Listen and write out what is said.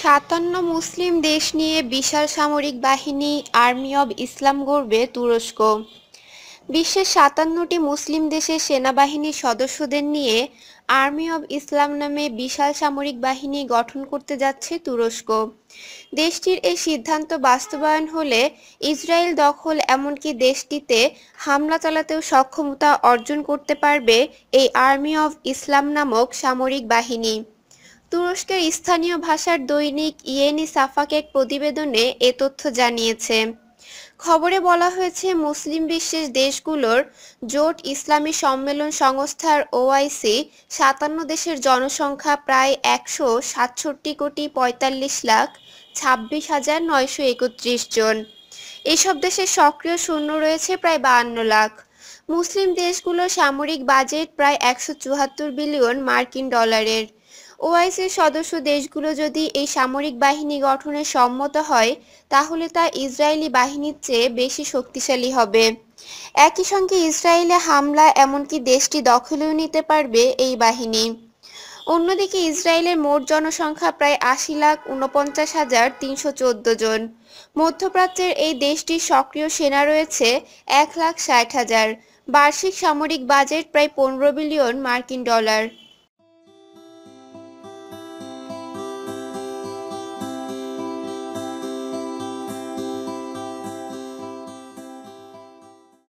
৫৭ মুসলিম দেশ নিয়ে বিশাল সামরিক বাহিনী আর্মি অব ইসলাম গড়বে তুরস্ক। বিশ্বের ৫৭টি মুসলিম দেশের সেনাবাহিনীর সদস্যদের নিয়ে আর্মি অব ইসলাম নামে বিশাল সামরিক বাহিনী গঠন করতে যাচ্ছে তুরস্ক। দেশটির এই সিদ্ধান্ত বাস্তবায়ন হলে ইসরায়েল দখল এমনকি দেশটিতে হামলা চালাতেও সক্ষমতা অর্জন করতে পারবে এই আর্মি অব ইসলাম নামক সামরিক বাহিনী। তুরস্কের স্থানীয় ভাষার দৈনিক ইয়েনি সাফাক এক প্রতিবেদনে এ তথ্য জানিয়েছে। খবরে বলা হয়েছে, মুসলিম বিশ্বের দেশগুলোর জোট ইসলামী সম্মেলন সংস্থার ওআইসি ৫৭ দেশের জনসংখ্যা প্রায় ১৬৭,৪৫,২৬,৯৩১ জন। এসব দেশের সক্রিয় সৈন্য রয়েছে প্রায় ৫২ লাখ। মুসলিম দেশগুলোর সামরিক বাজেট প্রায় ১৭৪ বিলিয়ন মার্কিন ডলারের। ওআইসির সদস্য দেশগুলো যদি এই সামরিক বাহিনী গঠনে সম্মত হয়, তাহলে তা ইসরায়েলি বাহিনীর চেয়ে বেশি শক্তিশালী হবে। একই সঙ্গে ইসরায়েলে হামলা এমনকি দেশটি দখলেও নিতে পারবে এই বাহিনী। অন্যদিকে ইসরায়েলের মোট জনসংখ্যা প্রায় ৮,৪৯,৩১৪ জন। মধ্যপ্রাচ্যের এই দেশটির সক্রিয় সেনা রয়েছে ১,৬০,০০০। বার্ষিক সামরিক বাজেট প্রায় ১৫ বিলিয়ন মার্কিন ডলার।